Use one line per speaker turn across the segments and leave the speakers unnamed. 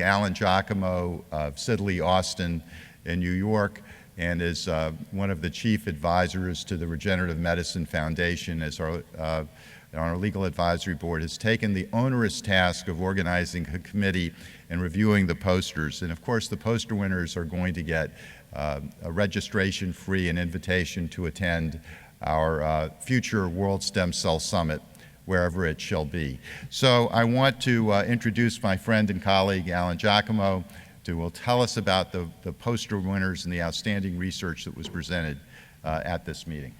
colleague Alan Giacomo of Sidley Austin in New York, and is one of the chief advisors to the Regenerative Medicine Foundation, as our legal advisory board, has taken the onerous task of organizing a committee and reviewing the posters. And of course, the poster winners are going to get a registration-free and invitation to attend our future World Stem Cell Summit, wherever it shall be. So I want to introduce my friend and colleague, Alan Giacomo, who will tell us about the poster winners and the outstanding research that was presented at this meeting.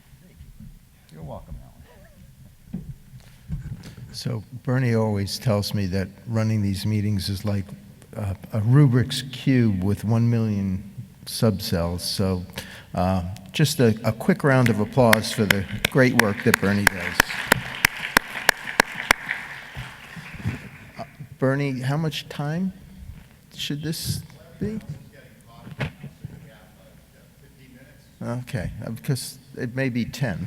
You're welcome, Alan.
So Bernie always tells me that running these meetings is like a Rubik's Cube with 1 million subcells. So just a quick round of applause for the great work that Bernie does. Bernie, how much time should this be? Okay, because it may be 10.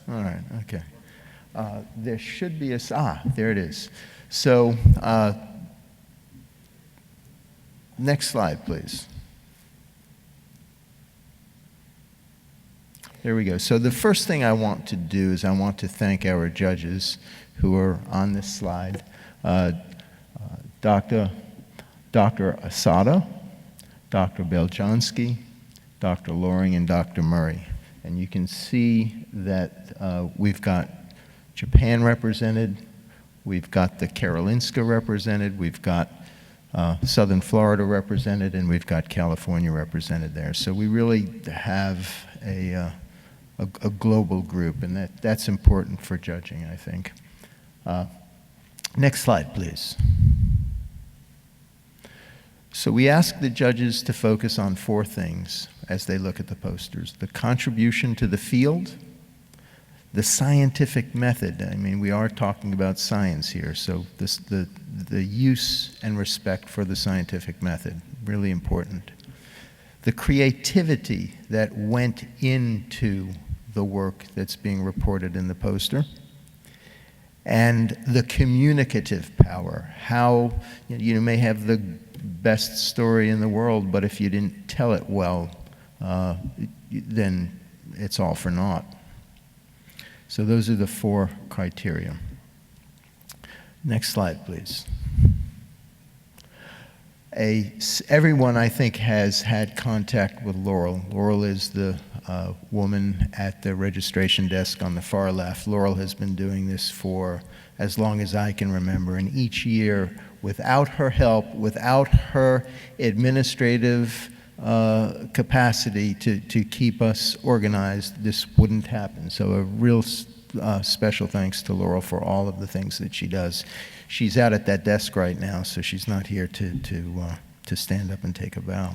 All right, okay. There should be there it is. So, next slide, please. There we go. So the first thing I want to do is I want to thank our judges who are on this slide. Dr. Asada, Dr. Beljanski, Dr. Loring, and Dr. Murray. And you can see that we've got Japan represented, we've got the Karolinska represented, we've got Southern Florida represented, and we've got California represented there. So we really have a global group, and that's important for judging, I think. Next slide, please. So we ask the judges to focus on 4 things as they look at the posters: the contribution to the field, the scientific method. I mean, we are talking about science here, so the use and respect for the scientific method, really important. The creativity that went into the work that's being reported in the poster, and the communicative power. How you may have the best story in the world, but if you didn't tell it well, then it's all for naught. So those are the 4 criteria. Next slide, please. Everyone, I think, has had contact with Laurel. Laurel is the woman at the registration desk on the far left. Laurel has been doing this for as long as I can remember, and each year, without her help, without her administrative capacity to keep us organized, this wouldn't happen. So a real special thanks to Laurel for all of the things that she does. She's out at that desk right now, so she's not here to stand up and take a bow.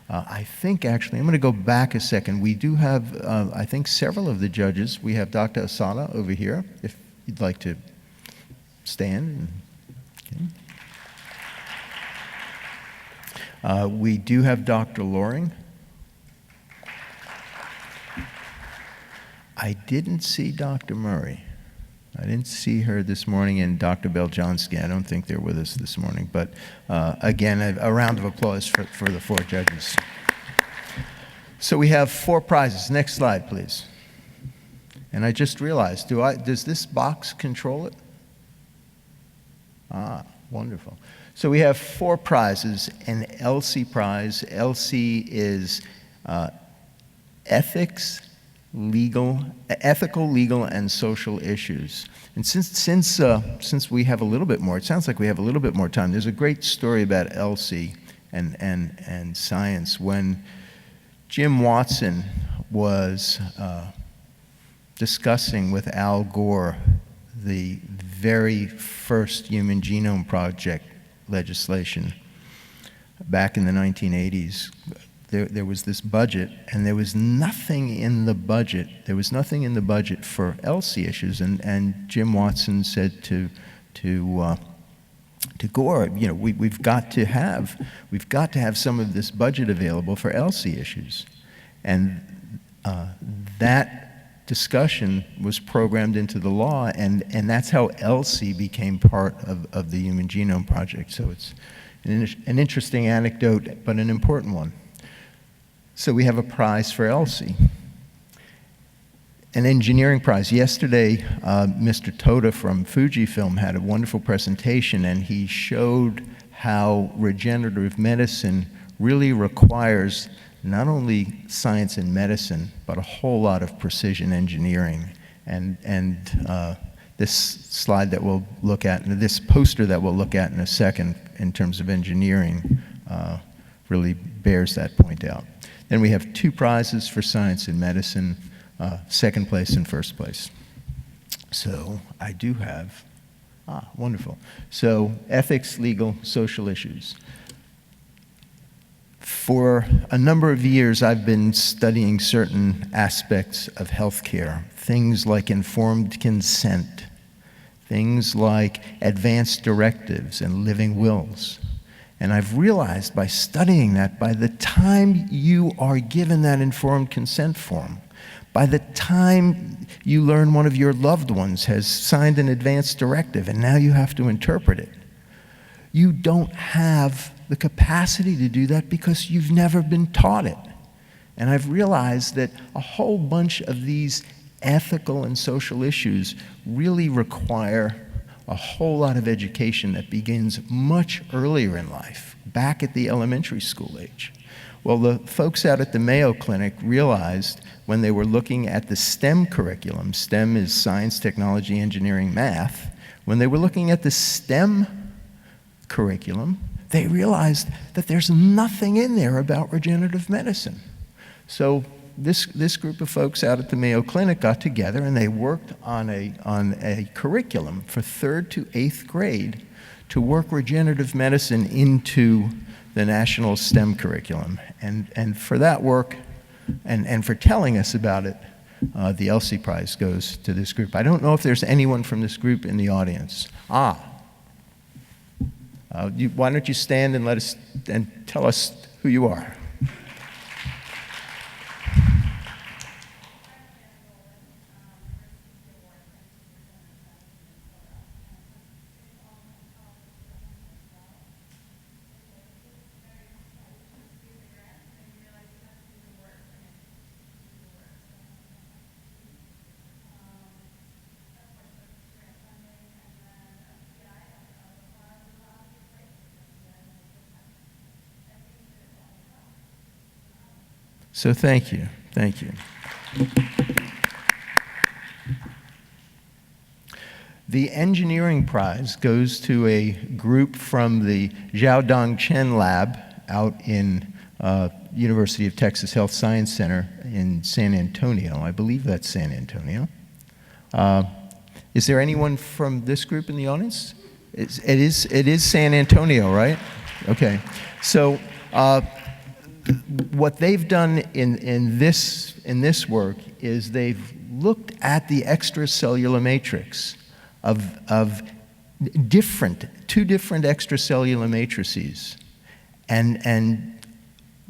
I think, actually, I'm going to go back a second. We do have, I think, several of the judges. We have Dr. Asada over here, if you'd like to stand. Okay. We do have Dr. Loring. I didn't see Dr. Murray. I didn't see her this morning, and Dr. Beljanski, I don't think they're with us this morning. But again, a round of applause for the 4 judges. So we have 4 prizes. Next slide, please. And I just realized, does this box control it? Ah, wonderful. So we have 4 prizes: an ELSI prize. ELSI is ethical, legal, and social issues. And since we have a little bit more, it sounds like we have a little bit more time. There's a great story about ELSI and science. When Jim Watson was discussing with Al Gore the very first Human Genome Project legislation back in the 1980s, there was this budget, and there was nothing in the budget. There was nothing in the budget for ELSI issues, and Jim Watson said to Gore, we've got to have some of this budget available for ELSI issues, and that discussion was programmed into the law, and that's how ELSI became part of the Human Genome Project. So An interesting anecdote, but an important one. So we have a prize for Elsie, an engineering prize. Yesterday, Mr. Toda from Fujifilm had a wonderful presentation, and he showed how regenerative medicine really requires not only science and medicine, but a whole lot of precision engineering. And this slide that we'll look at, and this poster that we'll look at in a second in terms of engineering, really bears that point out. Then we have 2 prizes for science and medicine, second place and first place. So I do have, wonderful. So ethics, legal, social issues. For a number of years, I've been studying certain aspects of healthcare, things like informed consent, things like advanced directives and living wills. And I've realized by studying that, by the time you are given that informed consent form, by the time you learn one of your loved ones has signed an advanced directive and now you have to interpret it, you don't have the capacity to do that because you've never been taught it. And I've realized that a whole bunch of these ethical and social issues really require a whole lot of education that begins much earlier in life, back at the elementary school age. Well, the folks out at the Mayo Clinic realized when they were looking at the STEM curriculum, STEM is science, technology, engineering, math, when they were looking at the STEM curriculum, they realized that there's nothing in there about regenerative medicine. So this group of folks out at the Mayo Clinic got together and they worked on a curriculum for 3rd to 8th grade to work regenerative medicine into the national STEM curriculum. And for that work and for telling us about it, the Elsie Prize goes to this group. I don't know if there's anyone from this group in the audience. Why don't you stand and tell us who you are? So thank you. Thank you. The engineering prize goes to a group from the Xiaodong Chen Lab out in University of Texas Health Science Center in San Antonio. I believe that's San Antonio. Is there anyone from this group in the audience? It is San Antonio, right? Okay. So what they've done in this work is they've looked at the extracellular matrix of two different extracellular matrices and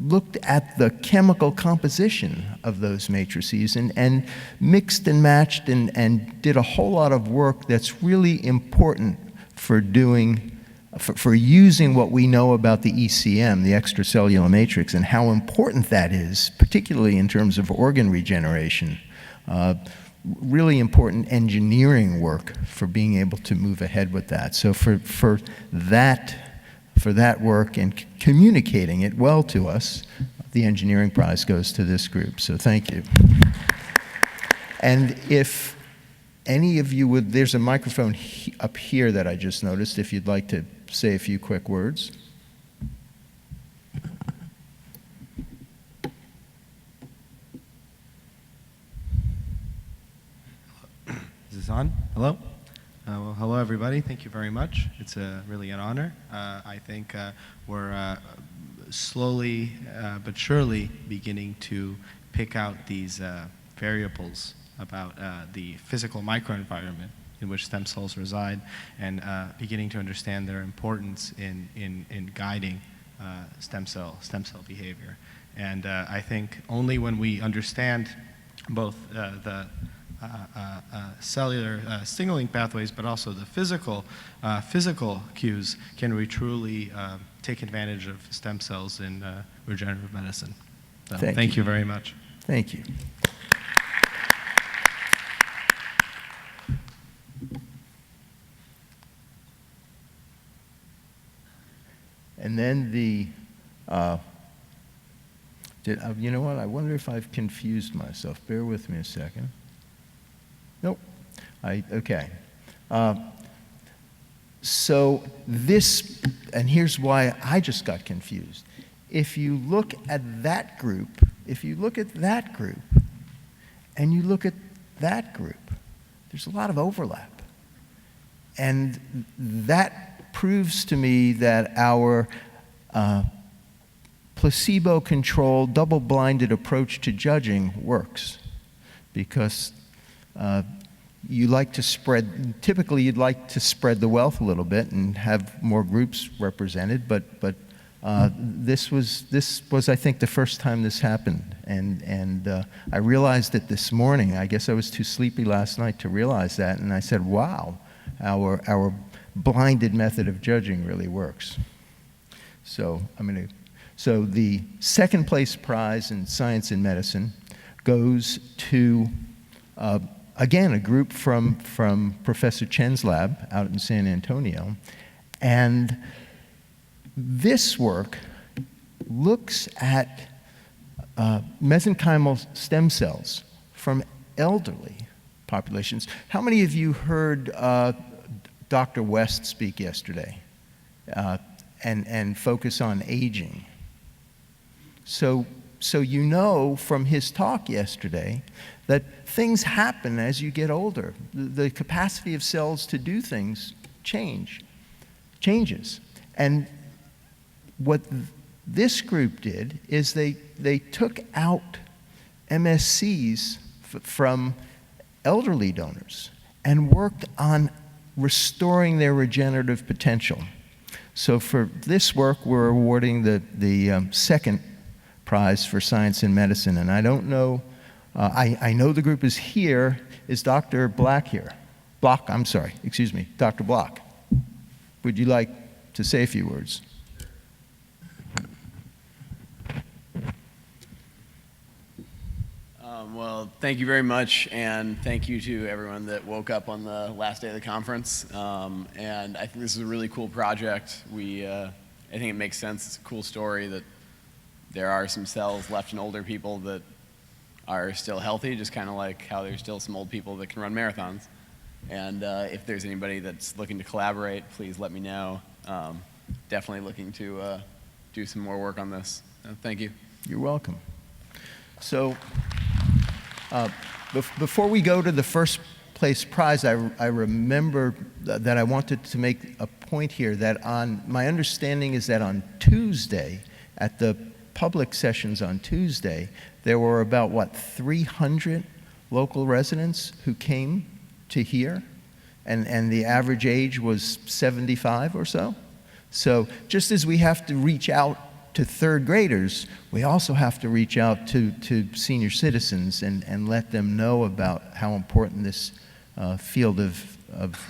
looked at the chemical composition of those matrices and mixed and matched and did a whole lot of work that's really important for using what we know about the ECM, the extracellular matrix, and how important that is, particularly in terms of organ regeneration. Really important engineering work for being able to move ahead with that. So for that work and communicating it well to us, the engineering prize goes to this group. So thank you. And if any of you would, there's a microphone up here that I just noticed, if you'd like to say a few quick words.
Is this on? Hello? Well, hello, everybody. Thank you very much. It's really an honor. I think we're slowly but surely beginning to pick out these variables about the physical microenvironment in which stem cells reside, and beginning to understand their importance in guiding stem cell behavior. And I think only when we understand both the cellular signaling pathways, but also the physical cues, can we truly take advantage of stem cells in regenerative medicine. So
Thank
thank
you.
you very much.
Thank you. And then you know what? I wonder if I've confused myself. Bear with me a second. Nope. Okay. So this, and here's why I just got confused. If you look at that group, and you look at that group, there's a lot of overlap. And that proves to me that our placebo-controlled, double-blinded approach to judging works, because you like to spread, typically you'd like to spread the wealth a little bit and have more groups represented, but this was I think the first time this happened, and I realized it this morning. I guess I was too sleepy last night to realize that, and I said, wow, our blinded method of judging really works. So so the second place prize in science and medicine goes to again, a group from Professor Chen's lab out in San Antonio. And this work looks at mesenchymal stem cells from elderly populations. How many of you heard Dr. West speak yesterday and focus on aging? So you know from his talk yesterday that things happen as you get older. The capacity of cells to do things changes. And what this group did is they took out MSCs from elderly donors and worked on restoring their regenerative potential. So for this work, we're awarding the second prize for science and medicine. And I don't know, I know the group is here. Is Dr. Black here? Dr. Block. Would you like to say a few words?
Well, thank you very much, and thank you to everyone that woke up on the last day of the conference. And I think this is a really cool project. I think it makes sense. It's a cool story that there are some cells left in older people that are still healthy, just kind of like how there's still some old people that can run marathons. And if there's anybody that's looking to collaborate, please let me know. Definitely looking to do some more work on this. Thank you.
You're welcome. So before we go to the first place prize, I remember that I wanted to make a point here that my understanding is that on Tuesday, at the public sessions on Tuesday, there were about, 300 local residents who came to hear, and the average age was 75 or so. So just as we have to reach out to third graders, we also have to reach out to senior citizens and let them know about how important this field of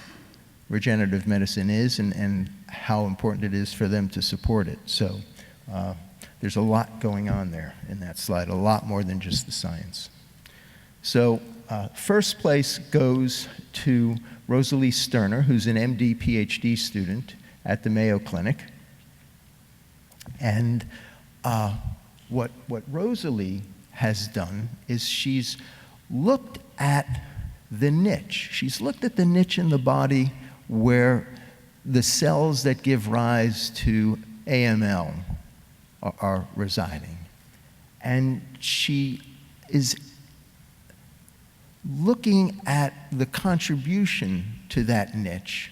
regenerative medicine is and how important it is for them to support it. So there's a lot going on there in that slide, a lot more than just the science. So first place goes to Rosalie Sterner, who's an MD PhD student at the Mayo Clinic. And what Rosalie has done is she's looked at the niche. She's looked at the niche in the body where the cells that give rise to AML are residing. And she is looking at the contribution to that niche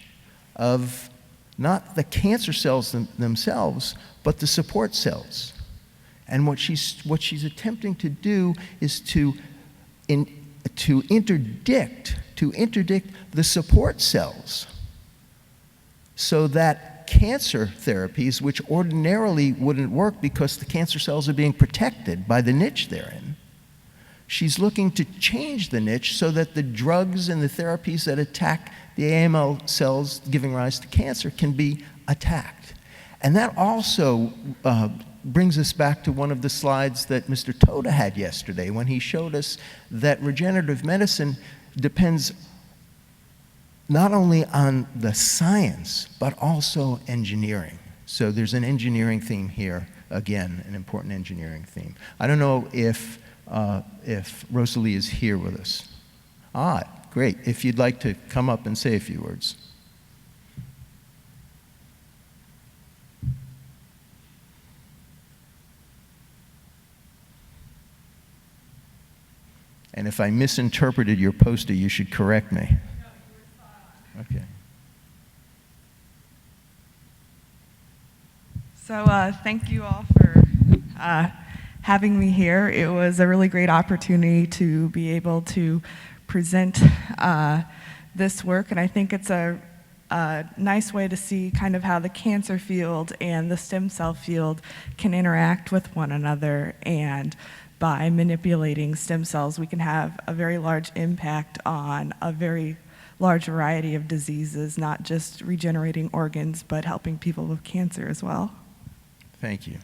of not the cancer cells themselves, but the support cells. And what she's attempting to do is to interdict the support cells so that cancer therapies, which ordinarily wouldn't work because the cancer cells are being protected by the niche they're in, she's looking to change the niche so that the drugs and the therapies that attack the AML cells giving rise to cancer can be attacked. And that also brings us back to one of the slides that Mr. Toda had yesterday when he showed us that regenerative medicine depends not only on the science, but also engineering. So there's an engineering theme here, again, an important engineering theme. I don't know if Rosalie is here with us. Ah, great. If you'd like to come up and say a few words. And if I misinterpreted your poster, you should correct me. Okay.
So thank you all for having me here. It was a really great opportunity to be able to present this work, and I think it's a nice way to see kind of how the cancer field and the stem cell field can interact with one another, and by manipulating stem cells, we can have a very large impact on a very large variety of diseases, not just regenerating organs, but helping people with cancer as well.
Thank you.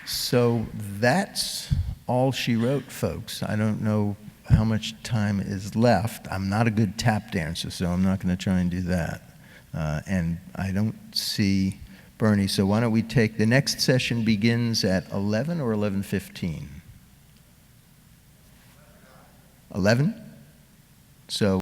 So that's all she wrote, folks. I don't know how much time is left. I'm not a good tap dancer, so I'm not going to try and do that. And I don't see Bernie, so why don't we take, the next session begins at 11 or 11:15? 11? So